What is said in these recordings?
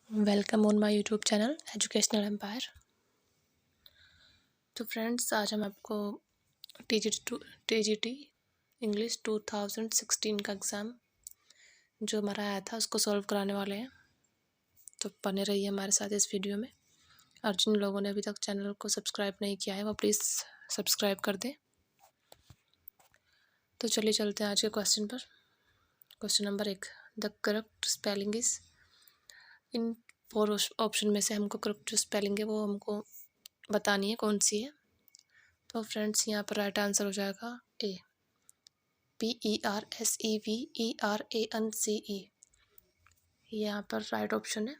Welcome on my YouTube channel educational empire. तो friends, आज हम आपको टीजीटी इंग्लिश 2016 का एग्ज़ाम जो हमारा आया था उसको सॉल्व कराने वाले हैं। तो बने रहिए हमारे साथ इस वीडियो में। और जिन लोगों ने अभी तक चैनल को सब्सक्राइब नहीं किया है वो प्लीज़ सब्सक्राइब कर दें। तो चलिए चलते हैं आज के क्वेश्चन पर। Question number 1, the correct spelling is. In 4 option में से हमको करेक्ट जो स्पेलिंग है वो हमको बतानी है कौन सी है। तो फ्रेंड्स, यहाँ पर राइट आंसर हो जाएगा ए, PERSEVERANCE। यहाँ पर राइट ऑप्शन है।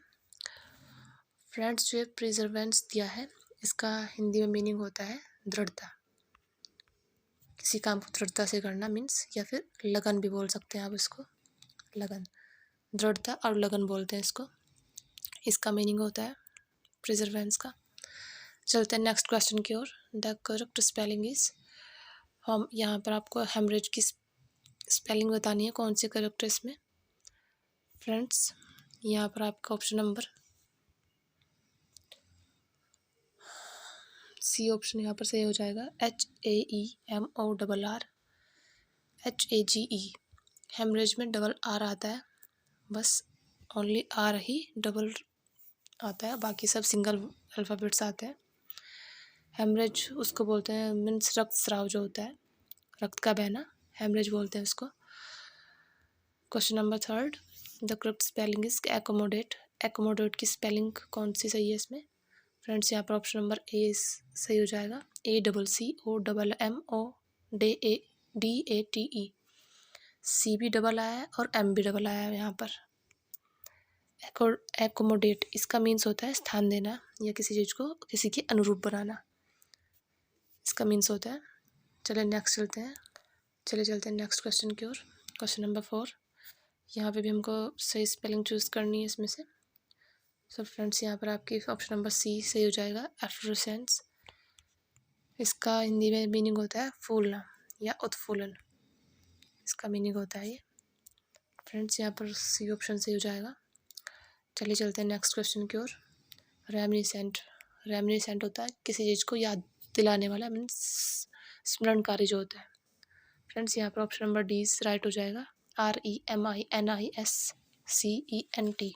फ्रेंड्स, जो एक प्रिजर्वेंस दिया है इसका हिंदी में मीनिंग होता है दृढ़ता। किसी काम को दृढ़ता से करना मीन्स, या फिर लगन भी बोल सकते हैं आप इसको, लगन, दृढ़ता और लगन बोलते हैं इसको। इसका मीनिंग होता है प्रिजर्वेंस का। चलते हैं नेक्स्ट क्वेश्चन की ओर। The correct spelling is. हम यहाँ पर आपको हेमरेज की स्पेलिंग बतानी है कौन सी करेक्ट है इसमें। फ्रेंड्स, यहाँ पर आपका ऑप्शन नंबर सी ऑप्शन यहाँ पर सही हो जाएगा। HAEMORR HAGE। हेमरेज में डबल आर आता है, बस ओनली आर ही डबल आता है, बाकी सब सिंगल अल्फ़ाबेट्स आते हैं। हेमरेज उसको बोलते हैं मीन्स रक्त स्राव जो होता है, रक्त का बहना, हेमरेज बोलते हैं उसको। Question number 3, the correct spelling is accommodate. Accommodate की स्पेलिंग कौन सी सही है इसमें। फ्रेंड्स, यहाँ पर ऑप्शन नंबर ए सही हो जाएगा। ACCOMMODATE। सी भी डबल आया है और एम भी डबल आया है यहाँ पर। एकोमोडेट इसका मीन्स होता है स्थान देना या किसी चीज़ को किसी के अनुरूप बनाना, इसका मीन्स होता है। चलिए चलते हैं नेक्स्ट क्वेश्चन की ओर। क्वेश्चन नंबर 4, यहाँ पे भी हमको सही स्पेलिंग चूज़ करनी है इसमें से। सो फ्रेंड्स, यहाँ पर आपकी ऑप्शन नंबर सी सही हो जाएगा, एफ्लोरेसेंस। इसका हिंदी में मीनिंग होता है फूलना या उत्फुल्लन, इसका मीनिंग होता है ये। फ्रेंड्स, यहाँ पर सी ऑप्शन सही हो जाएगा। चलिए चलते हैं नेक्स्ट क्वेश्चन की ओर। रेमिनिसेंट होता है किसी चीज़ को याद दिलाने वाला, मीन्स स्मरणकारी जो होता है। फ्रेंड्स, यहाँ पर ऑप्शन नंबर डी राइट हो जाएगा। REMINISCENT।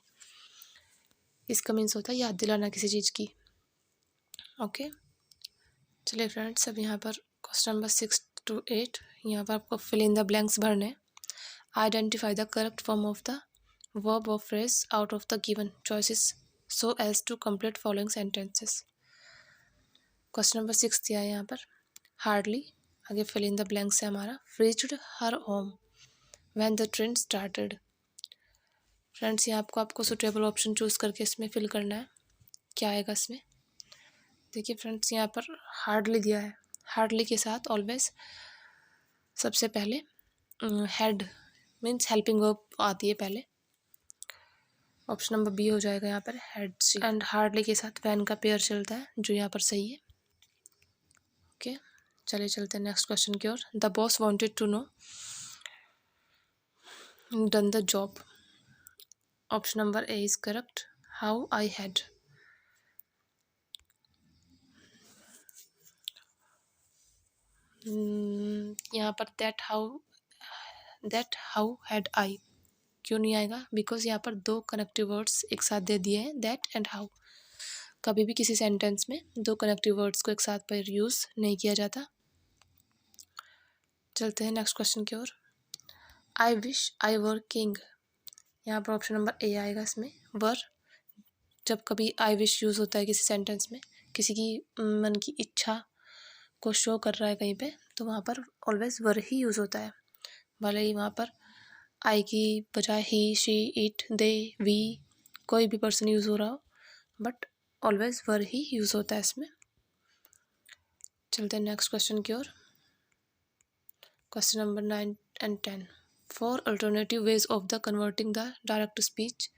इसका मीन्स होता है याद दिलाना किसी चीज़ की। ओके, चलिए फ्रेंड्स, अब यहाँ पर क्वेश्चन नंबर 6 to 8, यहाँ पर आपको फिल इन द ब्लैंक्स भरने। Identify the correct form of the verb और phrase out of the given choices so as to complete following sentences. Question number 6 दिया है यहाँ पर, हार्डली, आगे फिल इन द ब्लैंक्स है हमारा, reached her home when the train started. Friends, यहाँ आपको सुटेबल ऑप्शन चूज़ करके इसमें फिल करना है। क्या आएगा इसमें, देखिए फ्रेंड्स, यहाँ पर हार्डली दिया है। हार्डली के साथ ऑलवेज सबसे पहले हेड मीन्स हेल्पिंग वर्ब आती है पहले। ऑप्शन नंबर बी हो जाएगा यहाँ पर, हेड। एंड हार्डली के साथ वैन का पेयर चलता है जो यहाँ पर सही है। ओके, चलिए चलते हैं नेक्स्ट क्वेश्चन की ओर। The boss wanted to know done the job. Option number A is correct, how I had. यहाँ पर दैट हाउ हैड आई क्यों नहीं आएगा, बिकॉज यहाँ पर दो कनेक्टिव वर्ड्स एक साथ दे दिए हैं, दैट एंड हाउ। कभी भी किसी सेंटेंस में दो कनेक्टिव वर्ड्स को एक साथ पर यूज़ नहीं किया जाता। चलते हैं नेक्स्ट क्वेश्चन की ओर। I wish I were king. यहाँ पर ऑप्शन नंबर ए आएगा इसमें, वर। जब कभी आई विश यूज़ होता है किसी सेंटेंस में, किसी की मन की इच्छा को शो कर रहा है कहीं पे, तो वहाँ पर ऑलवेज वर ही यूज़ होता है। भले ही वहाँ पर आई की बजाय he, she, it, they, we, कोई भी पर्सन यूज़ हो रहा हो, बट ऑलवेज वर ही यूज़ होता है इसमें। चलते हैं नेक्स्ट क्वेश्चन की ओर। Question number 9 and 10, 4 alternative ways of the converting the direct speech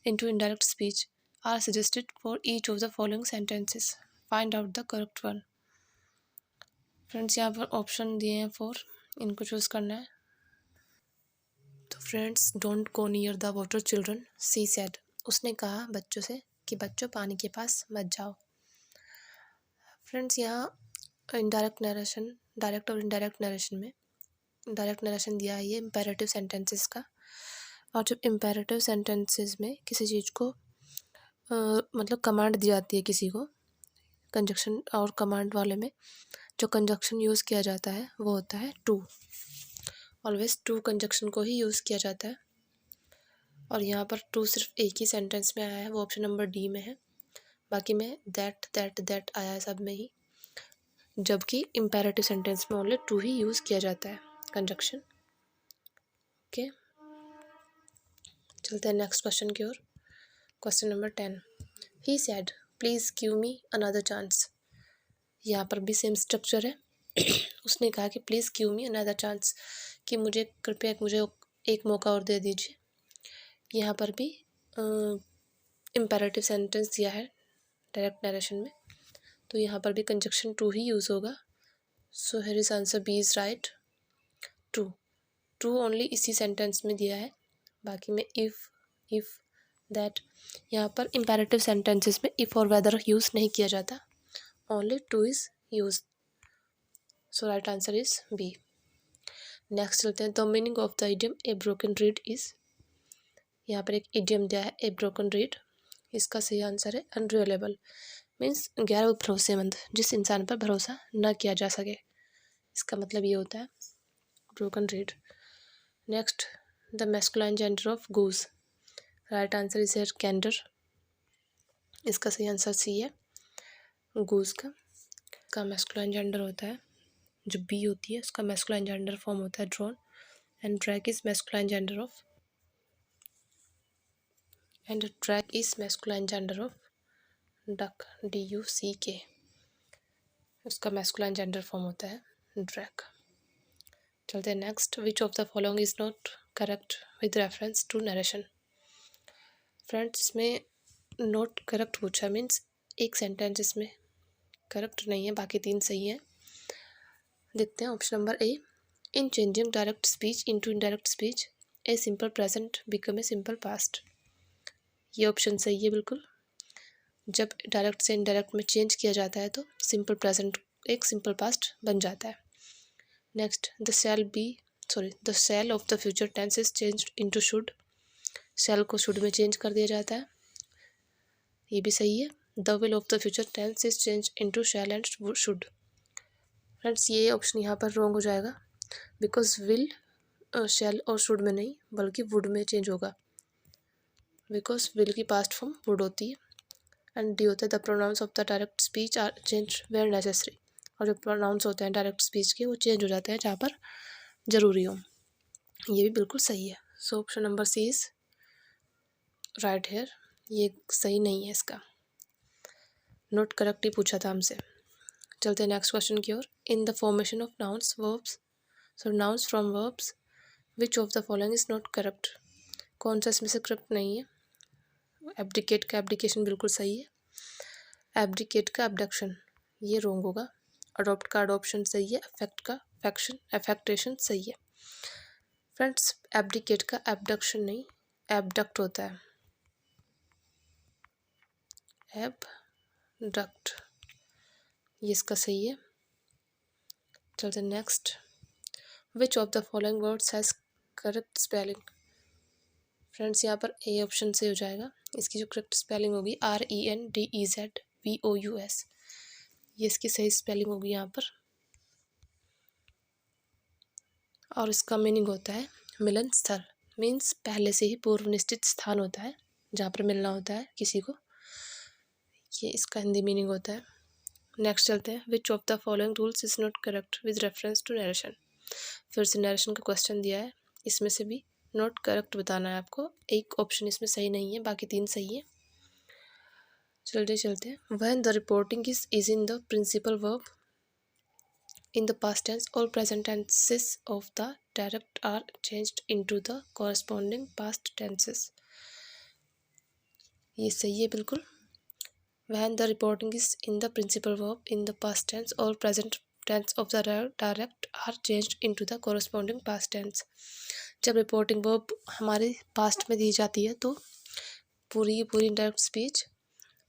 into indirect speech are suggested for each of the following sentences. Find out the correct one. Friends, यहाँ पर option दिए हैं 4, इनको choose करना है। तो friends, don't go near the water children, she said. उसने कहा बच्चों से कि बच्चों पानी के पास मत जाओ। फ्रेंड्स यहाँ इनडायरेक्ट नरेशन, डायरेक्ट और इनडायरेक्ट नरेशन में डायरेक्ट नरेशन दिया है ये इम्पेरेटिव सेंटेंसेस का। और जब इम्पेरेटिव सेंटेंसेस में किसी चीज़ को मतलब कमांड दी जाती है किसी को, कंजक्शन और कमांड वाले में जो कंजक्शन यूज़ किया जाता है वो होता है टू। ऑलवेज टू कंजक्शन को ही यूज़ किया जाता है। और यहाँ पर टू सिर्फ एक ही सेंटेंस में आया है, वो ऑप्शन नंबर डी में है। बाकी में दैट आया है सब में ही, जबकि इम्पेरेटिव सेंटेंस में ओनली टू ही यूज़ किया जाता है कंजक्शन। ओके, चलते हैं नेक्स्ट क्वेश्चन की ओर। Question number 10, he said please give me another chance. यहाँ पर भी सेम स्ट्रक्चर है। उसने कहा कि please give me another chance, कि मुझे कृपया मुझे एक मौका और दे दीजिए। यहाँ पर भी इम्पेरेटिव सेंटेंस दिया है डायरेक्ट नरेशन में, तो यहाँ पर भी कंजक्शन टू ही यूज़ होगा। So here is answer B is right. To only इसी सेंटेंस में दिया है। बाकी में इफ़ दैट, यहाँ पर इम्पेरेटिव सेंटेंसेस में इफ़ और वेदर यूज़ नहीं किया जाता, only to is use. So right answer is B. Next चलते हैं, the meaning of the idiom a broken reed is. यहाँ पर एक इडियम दिया है ए ब्रोकन रीड, इसका सही आंसर है अनरिलायबल, मीन्स गैर भरोसेमंद, जिस इंसान पर भरोसा न किया जा सके, इसका मतलब ये होता है broken reed. Next, the masculine gender of goose. Right answer is here gander, इसका सही आंसर सी है गूज का मैस्कुलाइन जेंडर होता है, जो बी होती है उसका मैस्कुलाइन जेंडर फॉर्म होता है drone, and drag is masculine gender of duck, DUCK, उसका मैस्कुलाइन जेंडर फॉर्म होता है ड्रैग। चलते हैं next, which of the following is not correct with reference to narration. Friends इसमें नॉट करेक्ट पूछा, means एक सेंटेंस इसमें करेक्ट नहीं है, बाकी तीन सही हैं। देखते हैं option number A, in changing direct speech into indirect speech a simple present become a simple past. ये ऑप्शन सही है बिल्कुल। जब डायरेक्ट से इनडायरेक्ट में चेंज किया जाता है तो सिंपल प्रेजेंट एक सिंपल पास्ट बन जाता है। Next, the shall of the future tense is changed into should. Shall को शुड में चेंज कर दिया जाता है, ये भी सही है। The will of the future tense is change into shall and should. Friends ये ऑप्शन यहाँ पर रॉन्ग हो जाएगा, बिकॉज विल शैल और शुड में नहीं बल्कि वुड में चेंज होगा, बिकॉज विल की पास्ट फॉर्म वुड होती है। एंड डी होता है the pronouns of the direct speech are change where necessary, और जो प्रोनाउंस होते हैं डायरेक्ट स्पीच के वो चेंज हो जाते हैं जहाँ पर ज़रूरी हो। ये भी बिल्कुल सही है। So option number C is right here, ये सही नहीं है, इसका नोट करेक्ट ही पूछा था हमसे। चलते हैं नेक्स्ट क्वेश्चन की ओर। In the formation of nouns from verbs which of the following is not correct. कौन सा इसमें से करेक्ट नहीं है। एब्डिकेट का एब्डिकेशन बिल्कुल सही है, एब्डिकेट का एब्डक्शन ये रॉन्ग होगा, अडॉप्ट का अडॉप्शन सही है, अफेक्ट का अफेक्टेशन सही है। फ्रेंड्स एब्डिकेट का एब्डक्शन नहीं एबडक्ट होता है, एबडक्ट, ये इसका सही है। चलते next, which of the following words has correct spelling. Friends यहाँ पर ए ऑप्शन से हो जाएगा, इसकी जो करेक्ट स्पेलिंग होगी RENDEZVOUS, ये इसकी सही स्पेलिंग होगी यहाँ पर। और इसका मीनिंग होता है मिलन स्थल, मीन्स पहले से ही पूर्व निश्चित स्थान होता है जहाँ पर मिलना होता है किसी को, ये इसका हिंदी मीनिंग होता है। नेक्स्ट चलते हैं, which of the following rules is not correct with reference to narration. फिर से नरेशन का क्वेश्चन दिया है, इसमें से भी नॉट करेक्ट बताना है आपको, एक ऑप्शन इसमें सही नहीं है, बाकी तीन सही है। चलते हैं, when the reporting is in the principal verb in the past tense, all present tenses of the direct are changed into the corresponding past tenses। ये सही है बिल्कुल। When the reporting is in the principal verb in the past tense, all present tense of the direct are changed into the corresponding past tense। जब reporting verb हमारे past में दी जाती है तो पूरी की पूरी इनडायरेक्ट स्पीच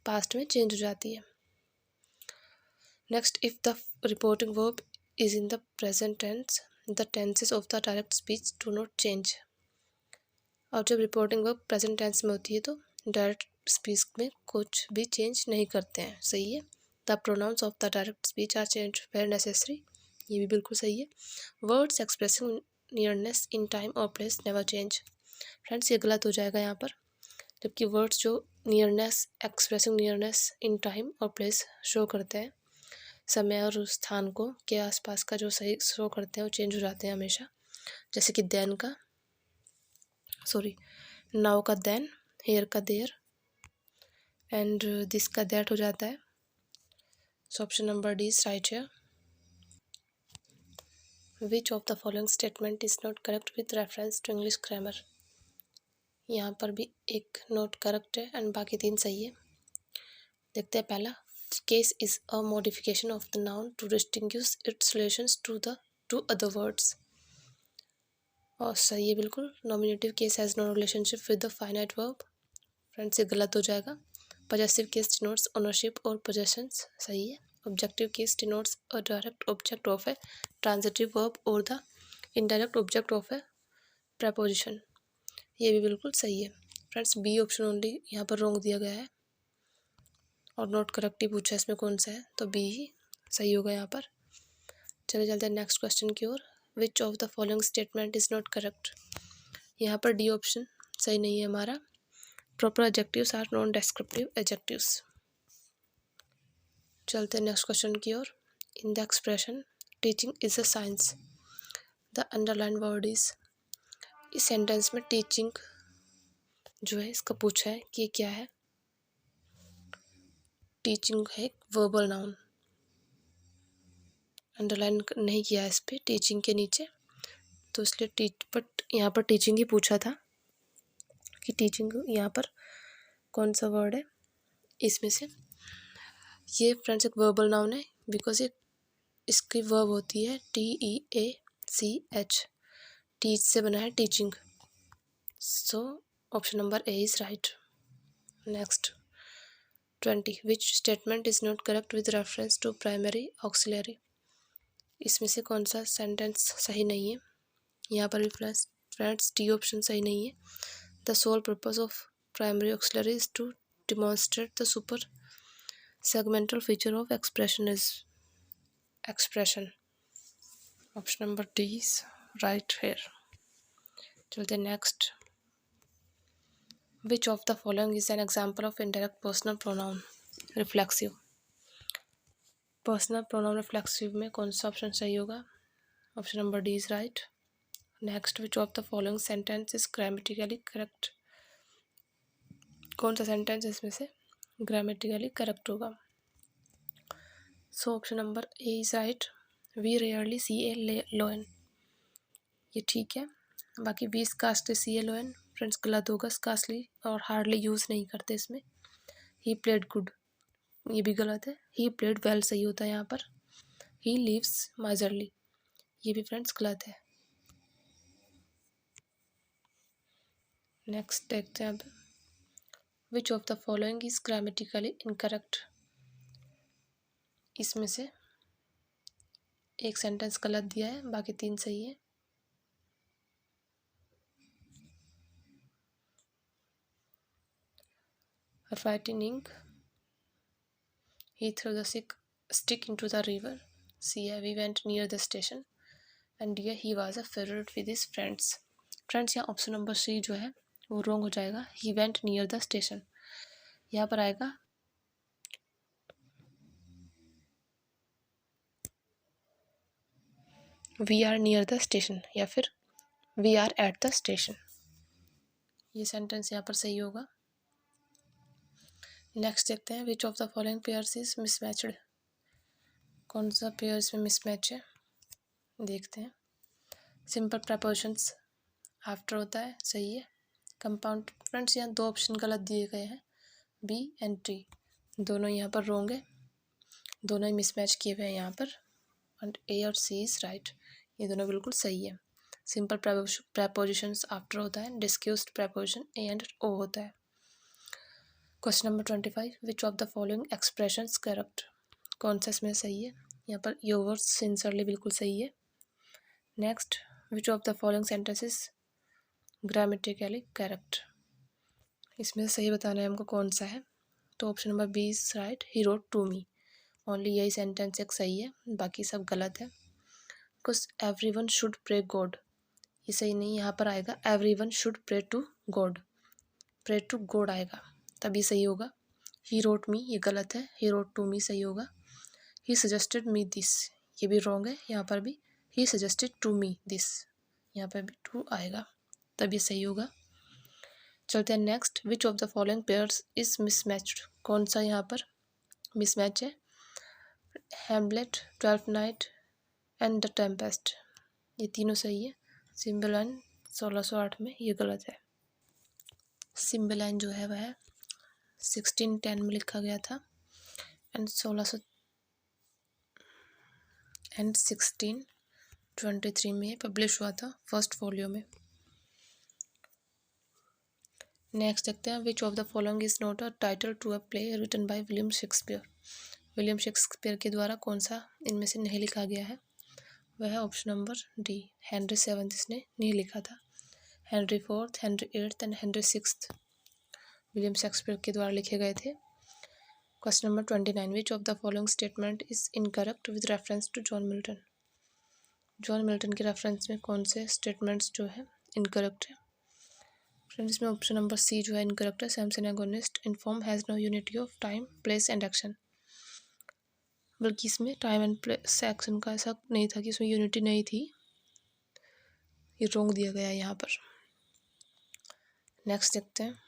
पास्ट में चेंज हो जाती है। Next, if the reporting verb is in the present tense the tenses of the direct speech do not change. और जब रिपोर्टिंग वर्ब प्रेजेंट टेंस में होती है तो डायरेक्ट स्पीच में कुछ भी चेंज नहीं करते हैं। सही है। The pronouns of the direct speech are change where necessary, ये भी बिल्कुल सही है। Words expressing nearness in time और प्लेस नेवर चेंज। फ्रेंड्स ये गलत हो जाएगा यहाँ पर, जबकि वर्ड्स जो nearness expressing nearness in time और प्लेस शो करते हैं, समय और स्थान को के आसपास का जो सही शो करते हैं वो चेंज हो जाते हैं हमेशा। जैसे कि देन का नाउ का देन, हेयर का देयर एंड दिस का दैट हो जाता है। So option number D is right है। Which of the following statement is not correct with reference to English grammar. यहाँ पर भी एक नोट करेक्ट है एंड बाकी 3 सही है। देखते हैं पहला, case is a modification of the noun to distinguish its relations to other words. और सही है बिल्कुल। Nominative case has no relationship with the finite verb. Friends ये गलत हो जाएगा। पॉजेसिव केस डिनोट्स ओनरशिप और पोजेशंस। सही है। Objective case denotes a direct object of a transitive verb और the indirect object of a preposition. ये भी बिल्कुल सही है। फ्रेंड्स बी ऑप्शन ओनली यहाँ पर रॉन्ग दिया गया है और नॉट करेक्ट ही पूछा है इसमें कौन सा है, तो बी ही सही होगा यहाँ पर। चले चलते हैं नेक्स्ट क्वेश्चन की ओर। Which of the following statement is not correct. यहाँ पर डी ऑप्शन सही नहीं है हमारा। Proper adjectives are non descriptive adjectives. चलते हैं नेक्स्ट क्वेश्चन की ओर। In the expression teaching is a science the underline word is. इस सेंटेंस में टीचिंग जो है इसका पूछा है कि क्या है। टीचिंग है वर्बल नाउन, अंडरलाइन नहीं किया है इस पर टीचिंग के नीचे, तो इसलिए बट यहाँ पर टीचिंग ही पूछा था कि टीचिंग यहाँ पर कौन सा वर्ड है इसमें से। ये फ्रेंड्स एक वर्बल नाउन है बिकॉज ये इसकी वर्ब होती है TEACH। टीच से बना है teaching. So option number A is right. Next 20, which statement is not correct with reference to primary auxiliary. इसमें से कौन सा सेंटेंस सही नहीं है। यहाँ पर भी फ्रेंड्स डी ऑप्शन सही नहीं है। The sole purpose of primary auxiliary is to demonstrate the super segmental feature of expression is expression. Option number D is right here. चलते next. Which of the following is an example of indirect personal pronoun reflexive. Personal pronoun reflexive में कौन सा option सही होगा। Option number D is right. Next, which of the following sentence is grammatically correct. कौन सा sentence इसमें से grammatically correct होगा। So option number A is right. We rarely see a loan, ये ठीक है। बाकी we scarcely see a loan friends गलत होगा। स्कार्सली और हार्डली यूज़ नहीं करते इसमें। ही प्लेड गुड, ये भी गलत है। ही प्लेड वेल सही होता है यहाँ पर। ही लिव्स माइजरली, ये भी फ्रेंड्स गलत है। नेक्स्ट देखते हैं अब। विच of the following is grammatically incorrect. इसमें से एक सेंटेंस गलत दिया है, बाकी 3 सही है। Writing ink, he threw the stick into the river. C, we went near the station. And D, he was a favorite with his friends. Friends यहाँ ऑप्शन नंबर सी जो है वो रॉन्ग हो जाएगा। He went near the station, यहाँ पर आएगा we are near the station या फिर we are at the station. ये सेंटेंस यहाँ पर सही होगा। नेक्स्ट देखते हैं। Which of the following pairs is mismatched. कौन सा पेयर इसमें मिसमैच है देखते हैं। सिंपल प्रपोजिशंस आफ्टर होता है, सही है। कंपाउंड फ्रेंड्स यहाँ 2 ऑप्शन गलत दिए गए हैं, बी एंड टी, दोनों यहाँ पर रॉन्ग है। दोनों ही मिसमैच किए हुए हैं यहाँ पर। एंड ए और सी इज राइट, ये दोनों बिल्कुल सही है। सिंपल प्रपोजिशंस आफ्टर होता है। डिस्क्यूज्ड प्रपोजिशन ए एंड ओ होता है। Question number 25, which of the following expressions correct, कौन सा इसमें सही है। यहाँ पर योवर्स सिंसरली बिल्कुल सही है। Next, which of the following sentences grammatically correct, इसमें सही बताना है हमको कौन सा है। तो option number B is right, he wrote to me, only यही सेंटेंस एक सही है, बाकी सब गलत है। Because every one should pray God, ये सही नहीं, यहाँ पर आएगा every one should pray to God, pray to God आएगा तभी सही होगा। ही रोट मी ये गलत है, ही रोट टू मी सही होगा। ही सजेस्टेड मी दिस, ये भी रॉन्ग है, यहाँ पर भी he suggested to me this, यहाँ पर भी टू आएगा तब ये सही होगा। चलते हैं next, which of the following pairs is mismatched, कौन सा यहाँ पर मिसमैच है। Hamlet, twelfth night and the Tempest, ये तीनों सही है। सिम्बलाइन 1608 में ये गलत है। सिम्बलाइन जो है वह 1610 में लिखा गया था एंड 1623 में पब्लिश हुआ था फर्स्ट फोलियो में। नेक्स्ट देखते हैं, which of the following is not a title to a play written by William Shakespeare, William Shakespeare के द्वारा कौन सा इनमें से नहीं लिखा गया है। वह है option number D, Henry seventh इसने नहीं लिखा था। Henry fourth, Henry eighth and Henry sixth William Shakespeare के द्वारा लिखे गए थे। Question number 29, which of the following statement is incorrect with reference to John Milton, John Milton के रेफरेंस में कौन से स्टेटमेंट्स जो है इनकरेक्ट है। फ्रेंड्स इसमें ऑप्शन नंबर सी जो है इनकरेक्ट है, Samson Agonistes inform has no unity of time place and action, बल्कि इसमें टाइम एंड प्लेस एक्शन का ऐसा नहीं था कि इसमें यूनिटी नहीं थी, ये रॉन्ग दिया गया है यहाँ पर। नेक्स्ट देखते हैं,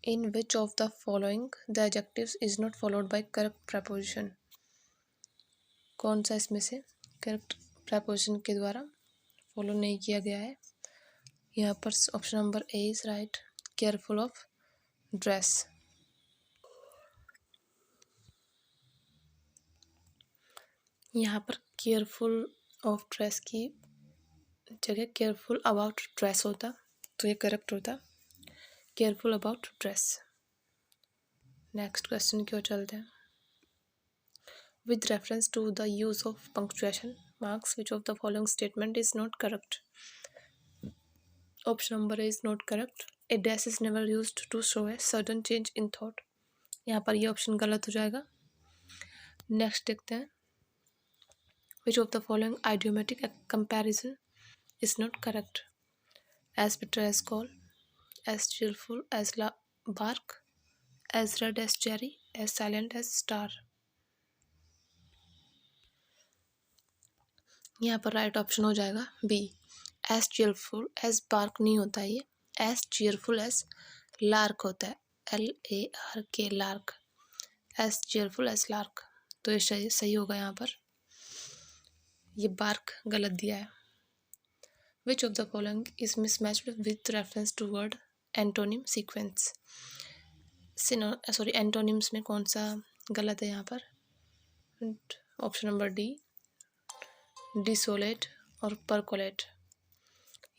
in which of the following the adjectives is not followed by correct preposition, कौन सा इसमें से करेक्ट प्रपोजिशन के द्वारा फॉलो नहीं किया गया है। यहाँ पर option number A is right, careful of dress, यहाँ पर केयरफुल ऑफ ड्रेस की जगह केयरफुल अबाउट ड्रेस होता तो ये करेक्ट होता, careful about dress. Next question की ओर चलते हैं, with reference to the use of punctuation marks which of the following statement is not correct, option number A is not correct, a dash is never used to show a sudden change in thought, यहाँ पर ये option गलत हो जाएगा। Next देखते हैं, which of the following idiomatic comparison is not correct, as bitter as gall, as cheerful as bark, as red as cherry, as silent as star, यहाँ पर राइट ऑप्शन हो जाएगा B, as cheerful as bark नहीं होता है, ये as cheerful as lark होता है, LARK lark, as cheerful as lark, तो ये सही होगा यहाँ पर, ये बार्क गलत दिया है। Which of the following is mismatched with reference to word antonym sequence, antonyms में कौन सा गलत है यहाँ पर। ऑप्शन नंबर डी, डिसोलेट और परकोलेट,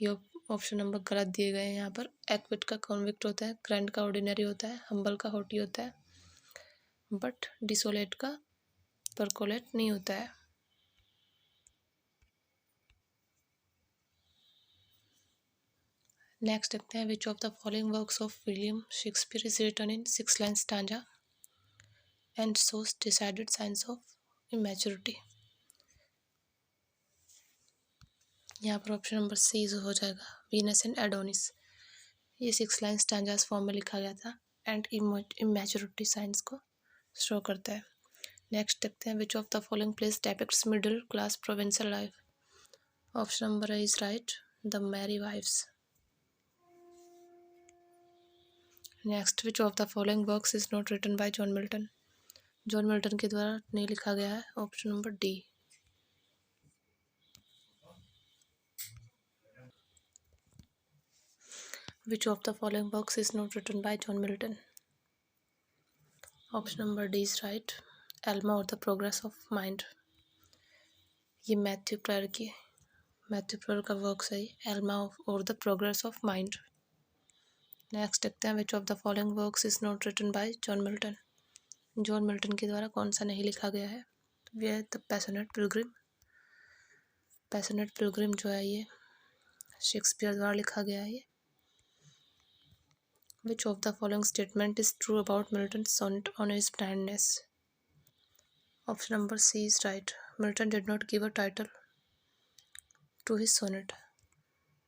ये ऑप्शन नंबर गलत दिए गए हैं यहाँ पर। एक्विट का कॉन्विक्ट होता है, ग्रैंड का ऑर्डिनरी होता है, हम्बल का हॉटी होता है, बट डिसोलेट का परकोलेट नहीं होता है। नेक्स्ट देखते हैं, which of the following works of William Shakespeare is written in 6 line stanza and shows decided science of immaturity, यहाँ पर ऑप्शन नंबर सी हो जाएगा, वीनस एंड एडोनिस, ये 6 लाइन स्टैंजास फॉर्म में लिखा गया था एंड इमेच्योरिटी साइंस को शो करता है। नेक्स्ट देखते हैं, which of the following plays depicts middle class provincial life, option number is right, the merry wives. Next, which of the following works is not written by John Milton, John Milton के द्वारा नहीं लिखा गया है, option number D. Which of the following works is not written by John Milton, option number D is right, Elma और the progress of mind, ये Matthew Prior का work है, एल्मा और the progress of mind. Next देखते हैं which of the following works is not written by John Milton. John Milton के द्वारा कौन सा नहीं लिखा गया है? ये है the passionate pilgrim. Passionate pilgrim जो है ये शेक्सपियर द्वारा लिखा गया है। Which of the following statement is true about Milton sonnet on his blindness? Option number C is right. Milton did not give a title to his sonnet.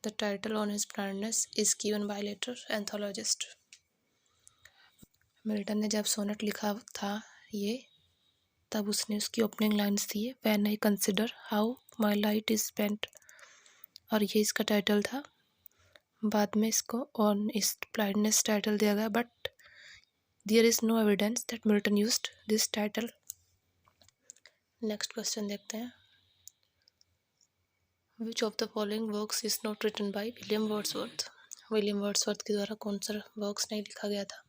The title on his blindness is given by later anthologist. Milton ने जब sonnet लिखा था ये, तब उसने उसकी opening lines थी when I consider how my light is spent, और ये इसका टाइटल था। बाद में इसको ऑन इस ब्लाइंडनेस टाइटल दिया गया, but there is no evidence that Milton used this title. Next question देखते हैं। Which of the following works is not written by William Wordsworth? William Wordsworth के द्वारा कौन सा वर्क्स नहीं लिखा गया था?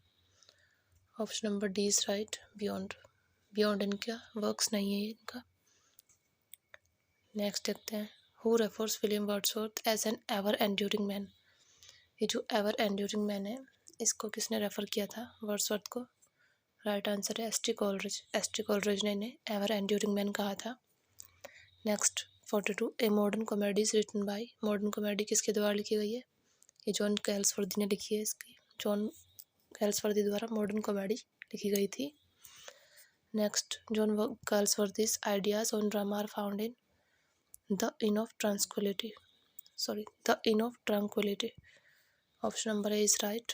Option number D is right, beyond. Beyond इनका वर्क्स नहीं है इनका। नेक्स्ट देखते हैं। Who refers William Wordsworth as an ever enduring man? ये जो एवर एंड्यूरिंग मैन है, इसको किसने रेफर किया था वर्ड्सवर्थ को? राइट आंसर है S T Coleridge. S T Coleridge ने इन्हें एवर एंड्यूरिंग मैन कहा था। Next 42 A modern comedy is written by. Modern comedy किसके द्वारा लिखी गई है? ये जॉन गैल्सवर्दी ने लिखी है। इसकी जॉन गैल्सवर्दी द्वारा मॉडर्न कॉमेडी लिखी गई थी। Next John Galsworthy's ideas on drama are found in the Inn of Tranquillity. The Inn of Tranquillity. Option number A is right.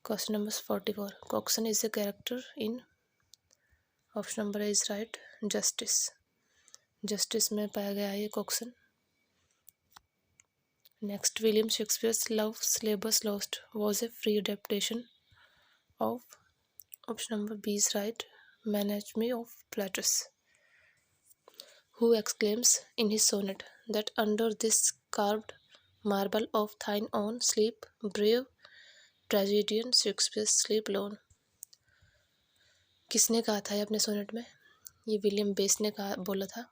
Question number 44 Coxon is a character in. Option number A is right, Justice. Justice में पाया गया है ये Coxon. Next William Shakespeare's Love Labour's Lost was a free adaptation of. Option number B is right, Menaechmi of Plautus. Who exclaims in his sonnet that under this carved marble of thine own sleep brave tragedian Shakespeare sleep lone. किसने कहा था ये अपने sonnet में? ये William base ने कहा, बोला था।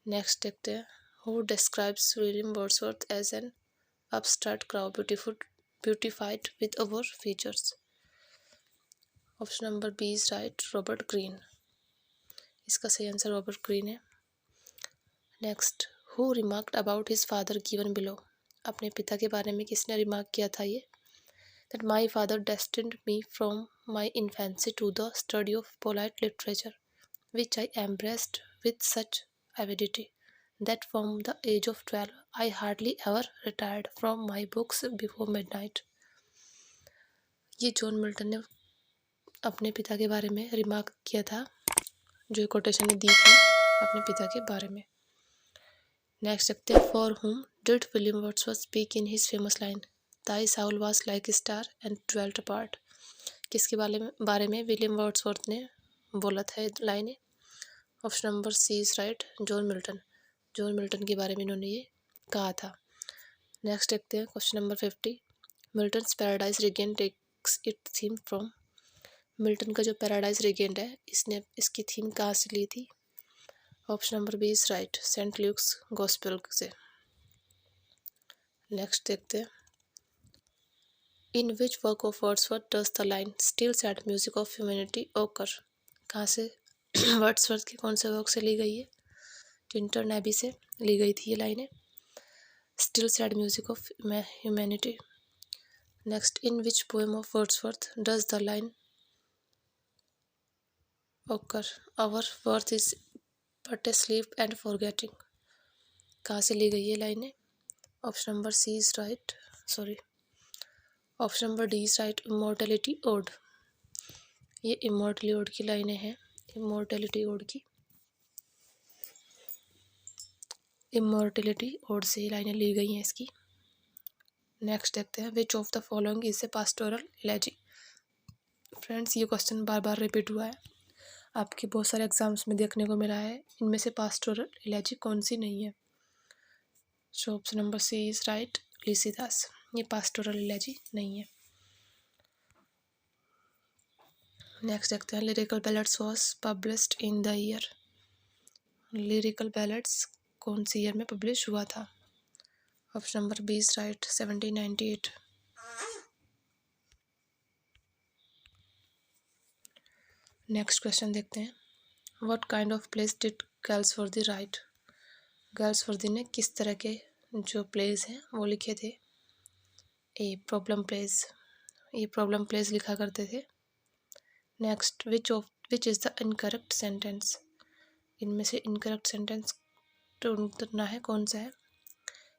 नेक्स्ट देखते हैं। Who describes William Wordsworth as an upstart crowd beautified with over features? Option number B is right, Robert Greene. इसका सही आंसर रॉबर्ट ग्रीन है। Next who remarked about his father given below? अपने पिता के बारे में किसने रिमार्क किया था ये? That my father destined me from my infancy to the study of polite literature which I embraced with such avidity that from the age of 12 I hardly ever retired from my books before midnight. ये John Milton ने अपने पिता के बारे में remark किया था, जो कोटेशन ने दी थी अपने पिता के बारे में। नेक्स्ट देखते हैं। For whom did William Wordsworth speak in his famous line Thy soul was like a star and dwelt apart? किसके बारे में विलियम वर्ड्सवर्थ ने बोला था ये लाइनें? Option number C is right, John Milton. John Milton के बारे में इन्होंने ये कहा था। नेक्स्ट देखते हैं question number 50। Milton's Paradise Regained takes its theme from. Milton का जो पैराडाइज रिगेंड है, इसने इसकी थीम कहाँ से ली थी? Option number B is right, Saint Luke's Gospel से। नेक्स्ट देखते हैं। In which work of Wordsworth does the line still sad music of humanity occur? कहाँ से वर्ड्सवर्थ के कौन से वर्क से ली गई है? टिंटन एबी से ली गई थी ये लाइनें। Still sad music of humanity. Next in which poem of Wordsworth does the line occur our birth is but a sleep and forgetting? कहाँ से ली गई ये लाइनें? Option number C is right, option number D is right, immortality ode. ये immortality ode की लाइनें हैं। इमॉर्टैलिटी ओड की इमॉर्टैलिटी ओड से लाइनें ली गई हैं इसकी। नेक्स्ट देखते हैं। Which of the following is a pastoral इलेजी? Friends ये क्वेश्चन बार बार रिपीट हुआ है, आपके बहुत सारे एग्जाम्स में देखने को मिला है। इनमें से पास्टोरल इलेजी कौन सी नहीं है? So option number C is right, Lycidas. ये पास्टोरल इलेजी नहीं है। नेक्स्ट देखते हैं। Lyrical ballads was published in the year. Lyrical ballads कौन सी ईयर में पब्लिश हुआ था? Option number B is right, 1798। Next question देखते हैं, what kind of plays did Galsworthy write. Galsworthy ने किस तरह के जो प्लेस हैं वो लिखे थे। ए प्रॉब्लम प्लेस, ये प्रॉब्लम प्लेस लिखा करते थे। Next, which is the incorrect sentence, इनमें से इनकरेक्ट सेंटेंस ढूंढना है कौन सा है।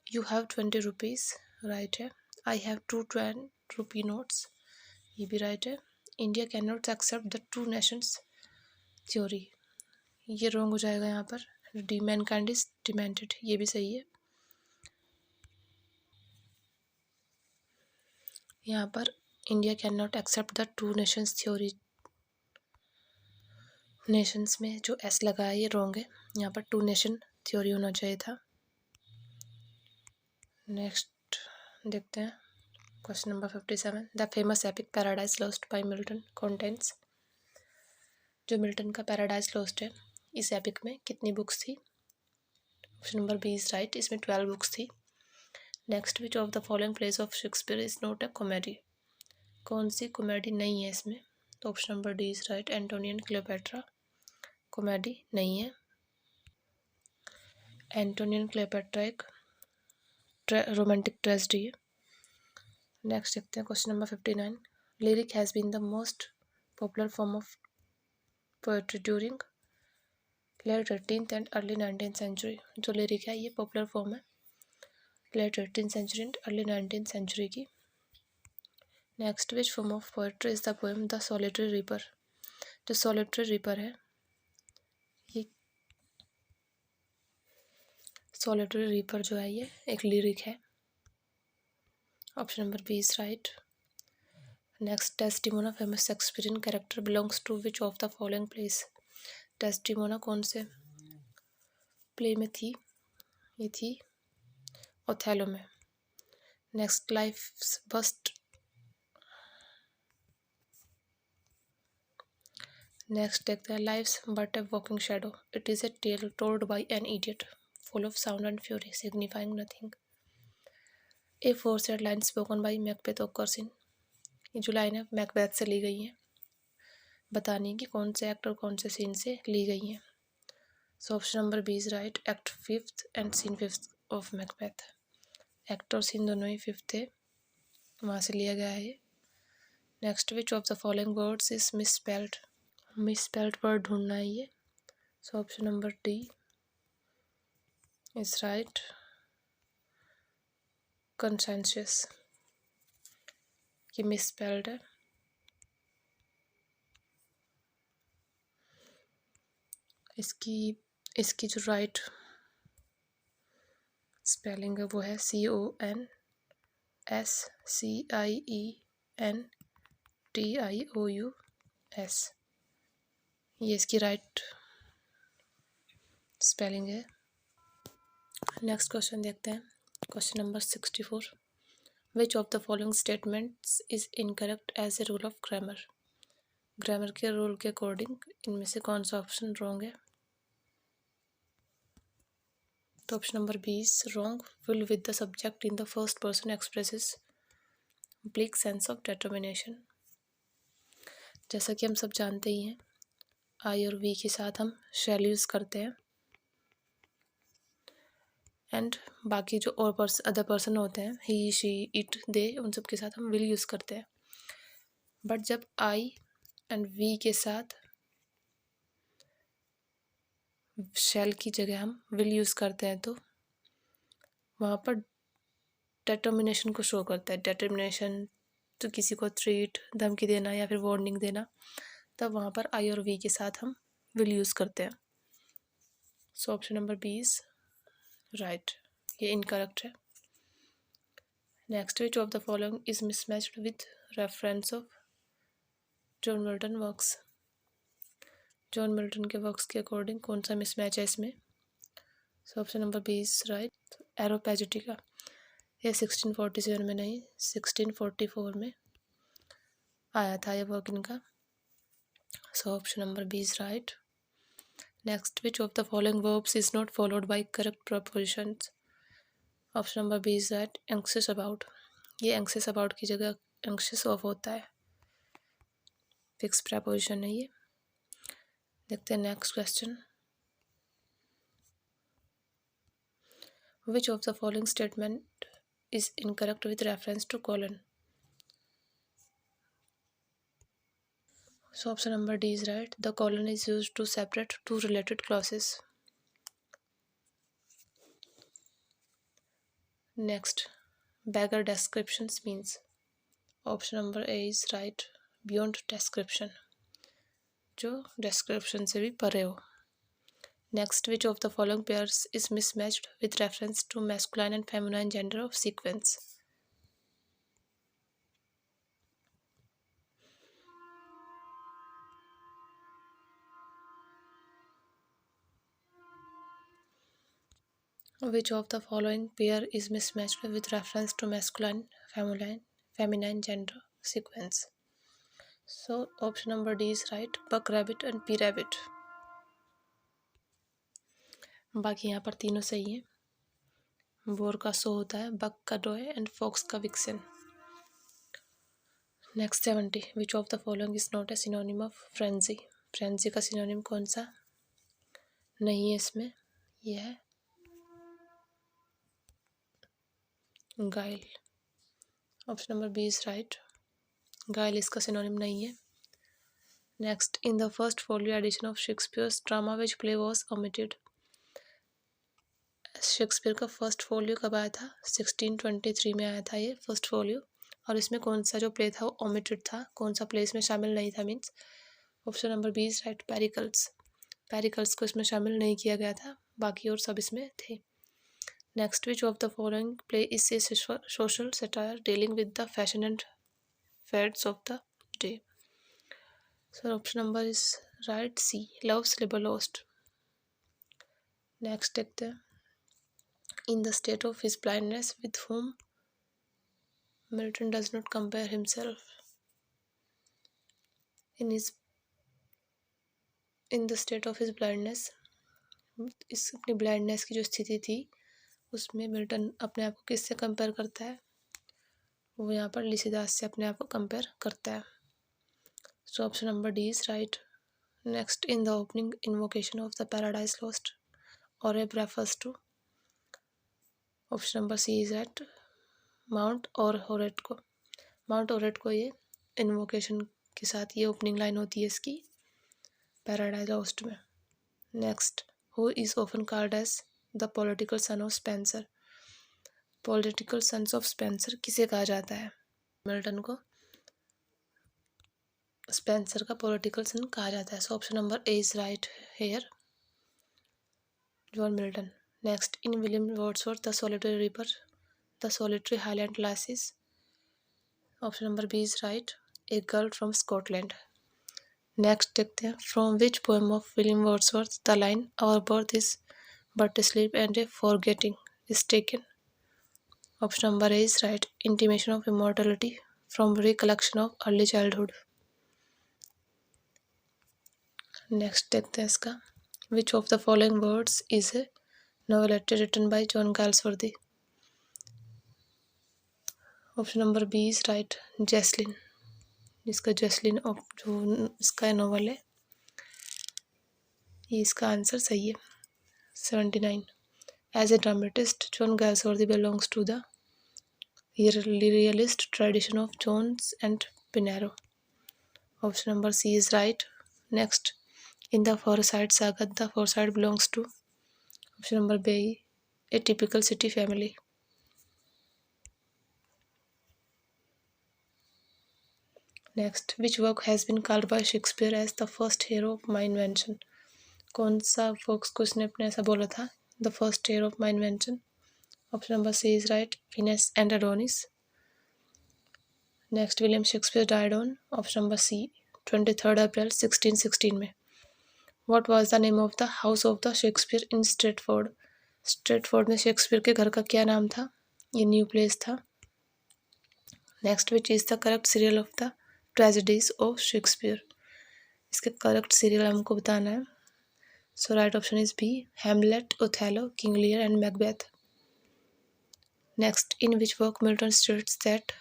यू हैव 20 रुपीज़, राइट है। आई हैव 2 10 रुपी नोट्स, ये भी राइट है। India can not accept the two nations theory, ये रॉन्ग हो जाएगा यहाँ पर। डी मैनकाइंड इज डिमेंटेड, ये भी सही है। यहाँ पर India can not accept the two nations theory, nations में जो एस लगा है ये रॉन्ग है, यहाँ पर टू नेशन थ्योरी होना चाहिए था। नेक्स्ट देखते हैं question number 57, the famous epic Paradise Lost by Milton contents. जो मिल्टन का पैराडाइज लॉस्ट है, इस एपिक में कितनी बुक्स थी। Option number B is right, इसमें 12 बुक्स थी। Next, which of the following place of Shakespeare is not a comedy, कौन सी कॉमेडी नहीं है इसमें। तो option number D is right, Antony and Cleopatra comedy नहीं है। एंटोनियन क्लियोपेट्रा एक रोमांटिक ट्रेजेडी है। नेक्स्ट देखते हैं question number 59, lyric has been the most popular form of poetry during late 18th and early 19th century. जो lyric है ये popular form है late 18th century and early 19th century की। Next, which form of poetry is the poem the solitary reaper. जो solitary reaper है, ये solitary reaper जो है ये एक लिरिक है। Option number B is right. Next, Desdemona famous Shakespearean character belongs to which of the following plays. Desdemona कौन से प्ले में थी, ये थी ओथेलो में। नेक्स्ट, लाइफ्स बस्ट, नेक्स्ट देखते हैं, life's but a walking shadow, it is a tale told by an idiot full of sound and fury signifying nothing. Aforesaid line spoken by Macbeth occurs in, ये जो line है Macbeth से ली गई है, बताने की कौन से एक्ट और कौन से सीन से ली गई हैं। So option number B is right, act 5th and scene 5th of Macbeth. Act और सीन दोनों ही 5th थे, वहाँ से लिया गया है। Next, which of the following words is misspelled, misspelled word ढूंढना है ये। So option number D is right, conscientious, ये मिसस्पेल्ड है। इसकी जो राइट स्पेलिंग है वो है CONSCIENTIOUS, ये इसकी राइट स्पेलिंग है। नेक्स्ट क्वेश्चन देखते हैं question number 64, which of the following statements is incorrect as a rule of grammar. Grammar के रूल के अकॉर्डिंग इनमें से कौन सा ऑप्शन रॉन्ग है। तो option number B is wrong, will with the subject in the first person expresses bleak sense of determination. जैसा कि हम सब जानते ही हैं, आई और वी के साथ हम शैल यूज़ करते हैं, एंड बाकी जो और अदर पर्सन होते हैं, ही शी इट दे, उन सब के साथ हम विल यूज़ करते हैं। बट जब आई एंड वी के साथ शैल की जगह हम विल यूज़ करते हैं तो वहाँ पर डिटर्मिनेशन को शो करता है। डिटर्मिनेशन तो किसी को थ्रेट, धमकी देना या फिर वार्निंग देना, तब वहाँ पर आई और वी के साथ हम विल यूज़ करते हैं। So option number B is right, ये इनकरेक्ट है। Next, which of the following is mismatched with reference of John Milton works. John Milton के वर्क्स के अकॉर्डिंग कौन सा मिसमैच है इसमें। So option number B is right, Areopagitica, ये 1647 में नहीं 1644 में आया था ये वर्क इनका। So option number B is right. Next, which of the following verbs is not followed by correct prepositions. Option number B is right, anxious about, ये anxious about की जगह एंक्सियस ऑफ होता है, फिक्स प्रपोजिशन है ये। देखते हैं next question. Which of the following statement is incorrect with reference to colon? So option number D is right. The colon is used to separate two related clauses. Next, beggar descriptions means. Option number A is right. Beyond description, जो description से भी परे हो. Next, which of the following pairs is mismatched with reference to masculine and feminine gender of sequence? Which of the following pair is mismatched with reference to masculine, feminine gender sequence? So option number D is right. Buck rabbit and pea rabbit. बाकी यहाँ पर तीनों सही है. Bore का सो होता है, buck का डोए एंड फॉक्स का vixen. Next 70. Which of the following is not a synonym of frenzy? Frenzy का सिनोनिम कौन सा नहीं है इसमें? यह है guile. Option number B is right. Guile इसका सिनोनिम नहीं है. Next, in the first folio edition of Shakespeare's drama which play was omitted? Shakespeare का फर्स्ट फोलियो कब आया था? 1623 में आया था ये फर्स्ट फोलियो. और इसमें कौन सा जो प्ले था वो ओमिटेड था, कौन सा प्ले इसमें शामिल नहीं था? Means option number B is right. Pericles. Pericles को इसमें शामिल नहीं किया गया था, बाकी और सब इसमें थे. Next, which of the following play is a social satire dealing with the fashion and fads of the day? So option number is right C. Love's labour's lost. Next देखते हैं. In the state of his blindness, with whom Milton does not compare himself. In the state of his blindness, इस अपनी blindness की जो स्थिति थी उसमें Milton अपने आप को किससे कंपेयर करता है? वो यहाँ पर लिसिदास से अपने आप को कंपेयर करता है. So option number D is right. Next, in the opening invocation of the paradise lost Oreb refers to? Option number C is right. Mount और होरेट को. माउंट ओरेट को ये इन्वोकेशन के साथ ये ओपनिंग लाइन होती है इसकी पैराडाइज लॉस्ट में. Next, who is often called as the political son of Spenser? Political sons of Spenser किसे कहा जाता है? मिल्टन को स्पेंसर का पॉलिटिकल सन कहा जाता है. So option number A is right here. John Milton. Next, in William Wordsworth the solitary river the solitary highland classes? Option number B is right. A girl from Scotland. Next देखते हैं. From which poem of William Wordsworth the line our birth is but a sleep and a forgetting is taken? Option number A is right. Intimation of immortality from recollection of early childhood. Next देखते हैं इसका. Which of the following words is a novelette written by John Galsworthy? Option number B is right. Jocelyn. जिसका Jocelyn जो इसका novel है ये इसका answer सही है. 79. As a dramatist John Galsworthy belongs to the realist tradition of Jones and Pinero. Option number C is right. Next, in the Forsyte saga the Forsyte belongs to? Option number B a typical city family. Next, which work has been called by Shakespeare as the first hero of my invention? कौन सा works को उसने अपने ऐसा बोला था the first hero of my invention? Option number C is right. Venus and Adonis. Next, William Shakespeare died on? Option number C 23 April 1616 में. What was the name of the house of the Shakespeare in Stratford? Stratford में Shakespeare के घर का क्या नाम था? ये New Place था. Next, which is the correct serial of the tragedies of Shakespeare? इसके करेक्ट सीरियल हमको बताना है. So right option is B. Hamlet, Othello, King लियर and Macbeth. Next, in which work Milton states that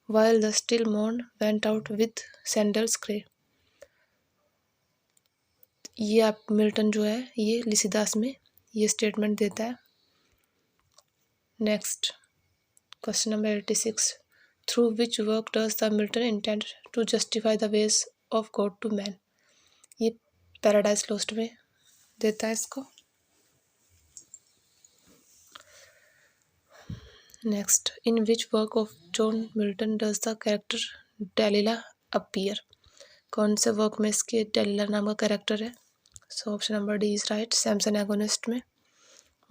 while the still morn went out with sandals grey? ये आप Milton जो है ये लिसिदास में ये स्टेटमेंट देता है। Next question number 86, through which work does the Milton intend to justify the ways of God to man. ये पैराडाइज लॉस्ट में देता है इसको। Next, in which work of John Milton does the character Delilah appear. कौन से work में इसके डेलिला नाम का कैरेक्टर है। So option number D is right, Samson Agonistes में।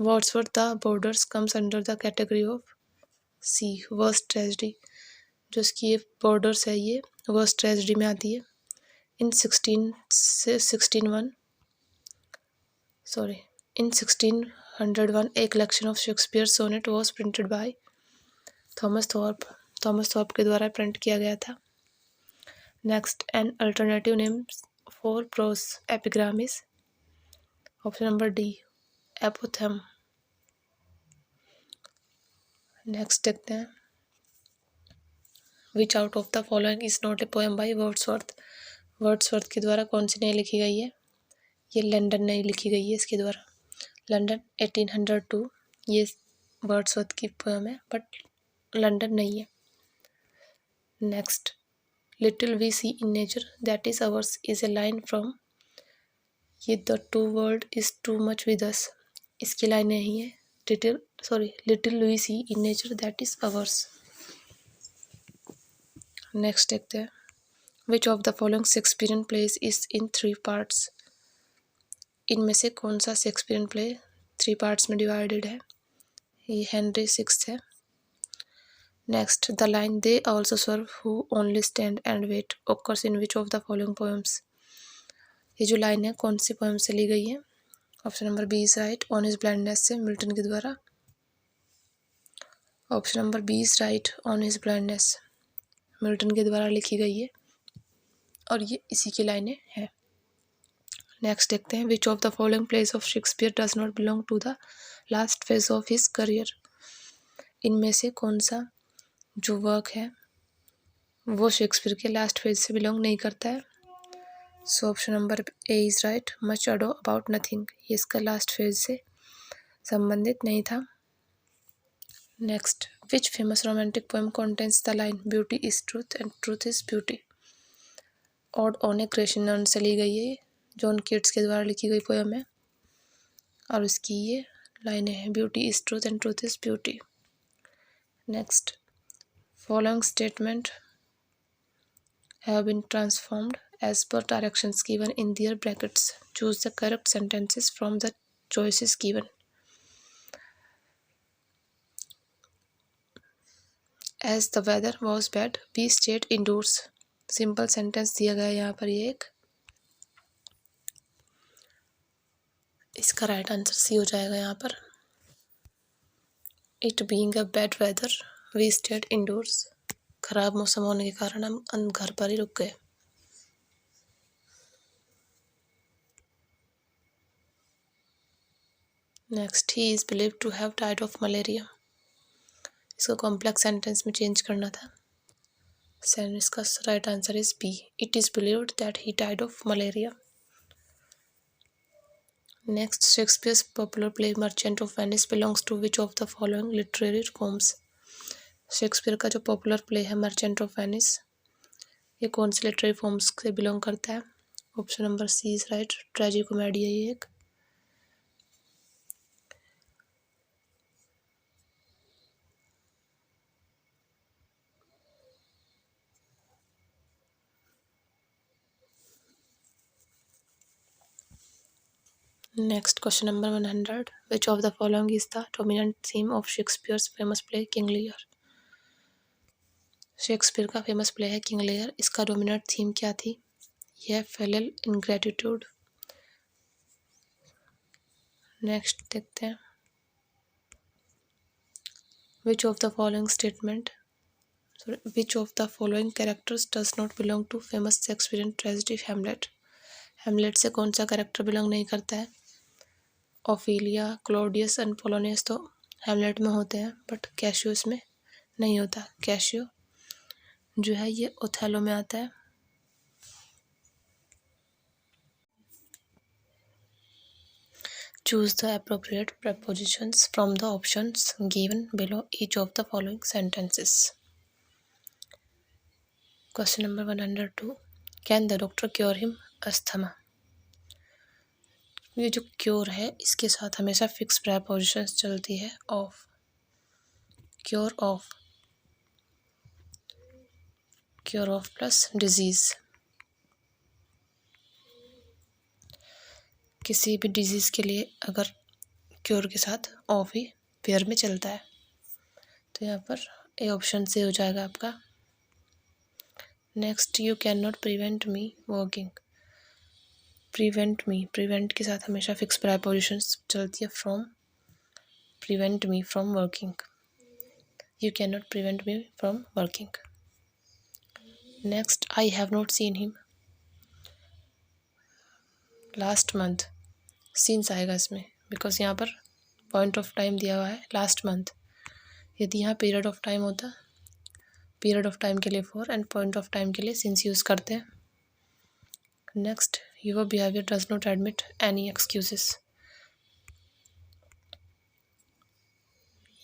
Wordsworth the Borderers comes under the category of C, worst tragedy. जो इसकी ये बॉर्डर्स है ये वर्स्ट ट्रेजेडी में आती है। In 1601 a collection of Shakespeare sonnet was printed by Thomas Thorpe के द्वारा प्रिंट किया गया था। Next, an alternative name for prose epigram is. Option number D, apothegm. Next देखते हैं, which out of the following is not a poem by Wordsworth. Wordsworth के द्वारा कौन सी नई लिखी गई है। ये लंदन नई लिखी गई है इसके द्वारा। लंदन 1802 ये वर्ड्सवर्थ की पोएम है बट लंदन नहीं है। Next, little we see in nature that is ours is a line from. ये the too world is too much with us, इसकी लाइन नहीं है। Little we see in nature that is ours. Next देखते हैं, which of the following Shakespearean plays is in 3 parts. इनमें से कौन सा शेक्सपियरियन प्ले 3 पार्ट्स में डिवाइडेड है। ये हेनरी सिक्स्थ है। Next, the line they also serve who only stand and wait occurs in which of the following poems. ये जो लाइन है कौन सी पोएम से ली गई है। Option number B is right, on his blindness से, मिल्टन के द्वारा। Option number B is right, on his blindness Milton के द्वारा लिखी गई है और ये इसी की लाइनें हैं। नेक्स्ट देखते हैं, which of the following place of Shakespeare does not belong to the last phase of his career. इनमें से कौन सा जो वर्क है वो शेक्सपियर के लास्ट फेज से बिलोंग नहीं करता है। So option number A is right, much ado about nothing, ये इसका लास्ट फेज से संबंधित नहीं था। Next, which famous romantic poem contains the line beauty is truth and truth is beauty. Ode on a Grecian urn से ली गई है, जॉन कीट्स के द्वारा लिखी गई पोएम है और इसकी ये लाइनें हैं, beauty is truth and truth is beauty. Next, following statement have been transformed as per directions given in their brackets. Choose the correct sentences from the choices given. As the weather was bad, we stayed indoors. Simple sentence दिया गया है यहाँ पर ये एक। इसका right answer C हो जाएगा यहाँ पर। It being a bad weather, we stayed indoors. खराब मौसम होने के कारण हम घर पर ही रुक गए। Next, he is believed to have died of malaria. इसको कॉम्प्लेक्स सेंटेंस में चेंज करना था। इसका right answer is B, it is believed that he died of malaria. Next, Shakespeare's popular play Merchant of Venice belongs to which of the following literary forms. Shakespeare का जो popular play है Merchant of Venice, ये कौन से literary forms से belong करता है। Option number C is right, ट्रेजी comedy है ये एक। Next question number 100, which of the following is the dominant theme of Shakespeare's famous play King Lear. Shakespeare का फेमस प्ले है किंग लियर, इसका dominant theme क्या थी। यह फेलियल इनग्रेटिट्यूड। नेक्स्ट देखते हैं, which of the following characters does not belong to famous Shakespearean tragedy Hamlet. Hamlet से कौन सा कैरेक्टर बिलोंग नहीं करता है। ओफेलिया, क्लॉडियस एंड पोलोनियस तो हेमलेट में होते हैं बट कैशियो इसमें नहीं होता। कैशियो जो है ये ओथेलो में आता है। choose the appropriate prepositions from the options given below each of the following sentences. Question number 102. Can the doctor cure him asthma? ये जो क्योर है इसके साथ हमेशा फिक्स प्रेपोजिशंस चलती है of, cure of, cure of plus disease. किसी भी डिजीज़ के लिए अगर क्योर के साथ ऑफ ही पेयर में चलता है, तो यहाँ पर ए ऑप्शन से हो जाएगा आपका। Next, you can not prevent me working. Prevent me, prevent के साथ हमेशा फिक्स प्रेपोजिशंस चलती है from, prevent me from working. You can not prevent me from working. Next, I have not seen him last month. Scenes आएगा इसमें because यहाँ पर point of time दिया हुआ है लास्ट मंथ। यदि यहाँ पीरियड ऑफ टाइम होता, पीरियड ऑफ टाइम के लिए for and point of time के लिए सिंस यूज़ करते हैं। Next, your behaviour does not admit any excuses.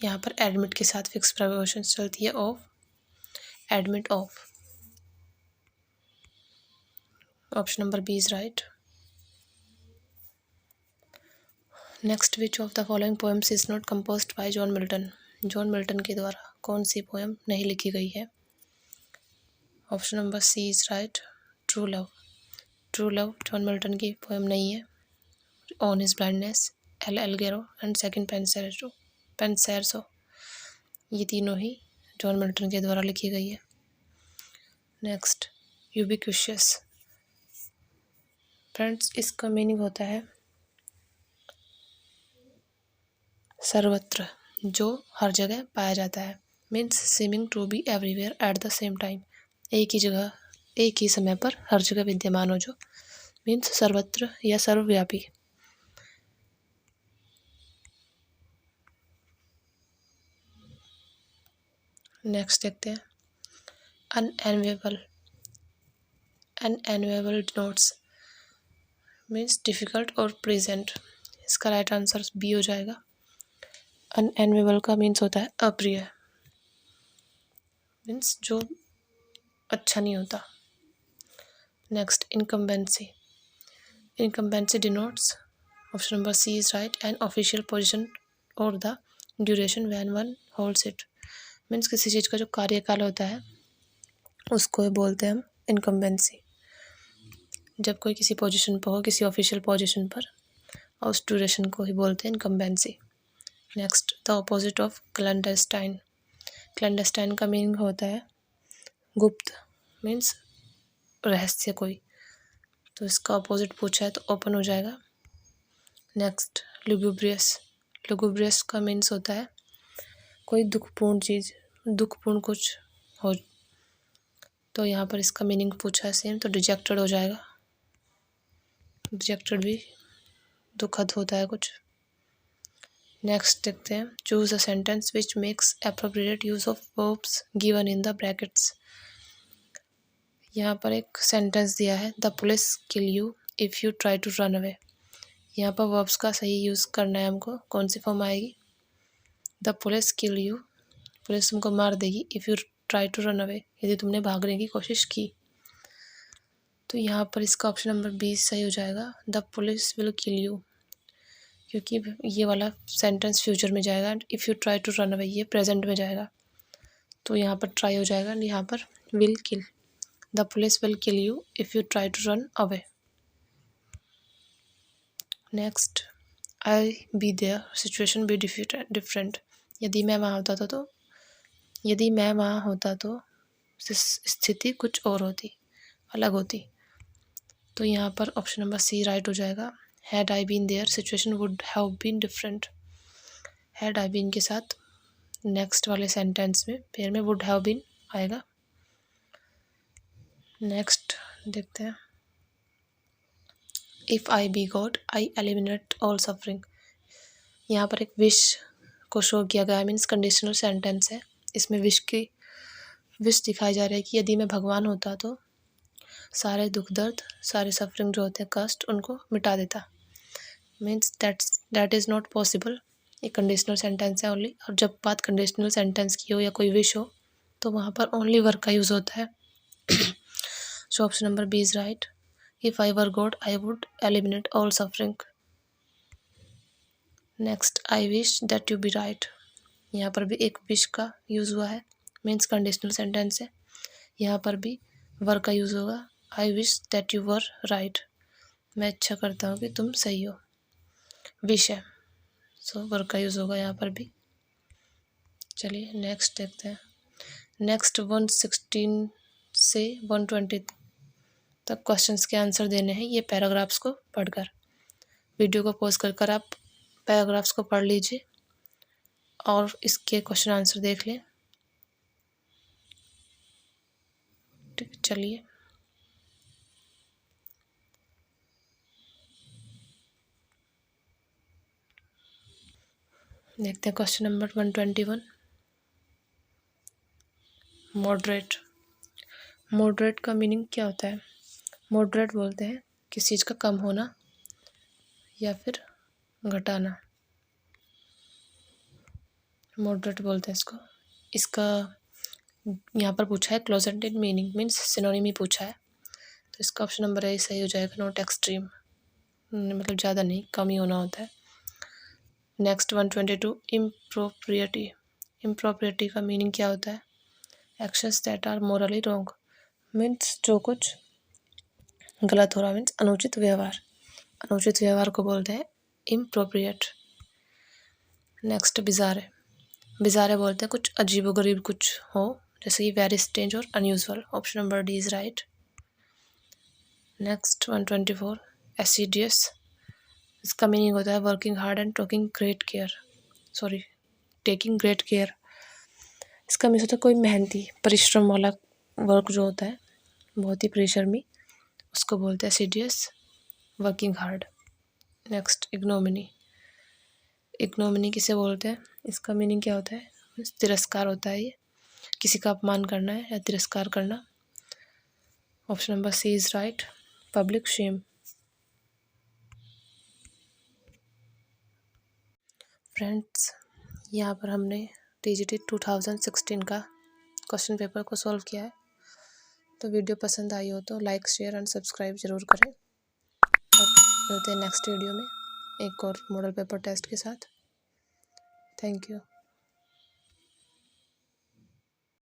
यहाँ पर एडमिट के साथ फिक्स प्रेपोजिशन चलती है of, admit of. Option number B is right. Next, which of the following poems is not composed by John Milton. John Milton के द्वारा कौन सी पोएम नहीं लिखी गई है? Option number C is right, true love. True love John Milton की poem नहीं है। On his blindness, L'Allegro and second Penseroso, ये तीनों ही जॉन मिल्टन के द्वारा लिखी गई है। Next, ubiquitous. फ्रेंड्स, इसका मीनिंग होता है सर्वत्र, जो हर जगह पाया जाता है। Means seeming to be everywhere at the same time. एक ही जगह, एक ही समय पर हर जगह विद्यमान हो जो, मीन्स सर्वत्र या सर्वव्यापी। नेक्स्ट देखते हैं, अनएनवेबल। अनएनवेबल डिनोट्स मीन्स डिफ़िकल्ट और प्रेजेंट। इसका राइट आंसर बी हो जाएगा। अनएनवेबल का मीन्स होता है अप्रिय, मीन्स जो अच्छा नहीं होता। Next, incumbency. Incumbency denotes, option number C is right, an official position और the duration when one holds it. Means किसी चीज़ का जो कार्यकाल होता है उसको बोलते हैं हम इनकम्बेंसी। जब कोई किसी पोजीशन पर हो, किसी ऑफिशियल पोजीशन पर, और उस ड्यूरेशन को ही बोलते हैं incumbency. Next, the opposite of clandestine. Clandestine का मीनिंग होता है गुप्त, मीन्स रहस्य कोई, तो इसका ऑपोजिट पूछा है तो ओपन हो जाएगा। नेक्स्ट, लुगुब्रियस। लुगुब्रियस का मीन्स होता है कोई दुखपूर्ण चीज़, दुखपूर्ण कुछ हो, तो यहाँ पर इसका मीनिंग पूछा है सेम, तो डिजेक्टेड हो जाएगा। डिजेक्टेड भी दुखद होता है कुछ। नेक्स्ट देखते हैं, choose a sentence which makes appropriate use of verbs given in the brackets. यहाँ पर एक सेंटेंस दिया है, the police kill you if you try to run away. यहाँ पर वर्ब्स का सही यूज़ करना है हमको। कौन सी फॉर्म आएगी? The police kill you, police तुमको मार देगी, if you try to run away, यदि तुमने भागने की कोशिश की। तो यहाँ पर इसका ऑप्शन नंबर बी सही हो जाएगा, the police will kill you, क्योंकि ये वाला सेंटेंस फ्यूचर में जाएगा, and if you try to run away ये प्रेजेंट में जाएगा, तो यहाँ पर ट्राई हो जाएगा, एंड यहाँ पर will kill, the police will kill you if you try to run away. Next, I be there situation be different. यदि मैं वहाँ होता तो यदि मैं वहाँ होता तो स्थिति कुछ और होती, अलग होती। तो यहाँ पर ऑप्शन नंबर सी राइट हो जाएगा, had I been there situation would have been different. Had I been के साथ नेक्स्ट वाले सेंटेंस में पेयर में वुड हैव बीन आएगा। नेक्स्ट देखते हैं, if I be God I eliminate all suffering. यहाँ पर एक विश को शो किया गया, मीन्स कंडीशनल सेंटेंस है। इसमें विश दिखाई जा रहा है कि यदि मैं भगवान होता तो सारे दुख दर्द, सारे सफरिंग जो होते हैं, कष्ट, उनको मिटा देता। Means that's that is not possible, ये कंडीशनल सेंटेंस है ओनली। और जब बात कंडीशनल सेंटेंस की हो या कोई विश हो तो वहाँ पर ओनली वर्क का यूज़ होता है। So option number B is right. If I were God I would eliminate all suffering. Next, I wish that you be right. यहाँ पर भी एक विश का यूज़ हुआ है, मीन्स कंडीशनल सेंटेंस है। यहाँ पर भी वर्क का यूज़ होगा, आई wish that you were right. मैं इच्छा करता हूँ कि तुम सही हो, विश है, सो वर्क का यूज़ होगा यहाँ पर भी। चलिए नेक्स्ट देखते हैं। नेक्स्ट 116 से 120 तक क्वेश्चंस के आंसर देने हैं, ये पैराग्राफ्स को पढ़कर। वीडियो को पॉज कर आप पैराग्राफ्स को पढ़ लीजिए और इसके क्वेश्चन आंसर देख लें। ठीक, चलिए देखते हैं क्वेश्चन नंबर 121। मॉडरेट। मॉडरेट का मीनिंग क्या होता है? मॉडरेट बोलते हैं किसी चीज़ का कम होना या फिर घटाना, मॉडरेट बोलते हैं इसको। इसका यहाँ पर पूछा है क्लोजेंट इन मीनिंग, मीन्स सिनोनिम ही पूछा है, तो इसका ऑप्शन नंबर ए सही हो जाएगा, नॉट एक्सट्रीम, मतलब ज़्यादा नहीं, कम ही होना होता है। नेक्स्ट 122, इम्प्रोप्रियटी। इम्प्रोप्रियटी का मीनिंग क्या होता है? Actions that are morally wrong, means जो कुछ गलत हो रहा, मीन्स अनुचित व्यवहार। अनुचित व्यवहार को बोलते हैं इम्प्रोप्रिएट। नेक्स्ट, बिज़ारे। बिज़ारे बोलते हैं कुछ अजीबोगरीब कुछ हो, जैसे कि वेरी स्ट्रेंज और unusual. Option number D is right. Next 124, एसिडियस। इसका मीनिंग होता है working hard and taking great care. इसका मीनिंग होता है कोई मेहनती परिश्रम वाला वर्क जो होता है, बहुत ही परिश्रमी, उसको बोलते हैं assiduous, working hard. Next, ignominy. Ignominy किसे बोलते हैं? इसका मीनिंग क्या होता है? तिरस्कार होता है, ये किसी का अपमान करना है या तिरस्कार करना। Option number C is right, public shame. Friends, यहाँ पर हमने TGT 2016 का क्वेश्चन पेपर को सॉल्व किया है। तो वीडियो पसंद आई हो तो लाइक, शेयर एंड सब्सक्राइब ज़रूर करें। और मिलते हैं नेक्स्ट वीडियो में एक और मॉडल पेपर टेस्ट के साथ। Thank you.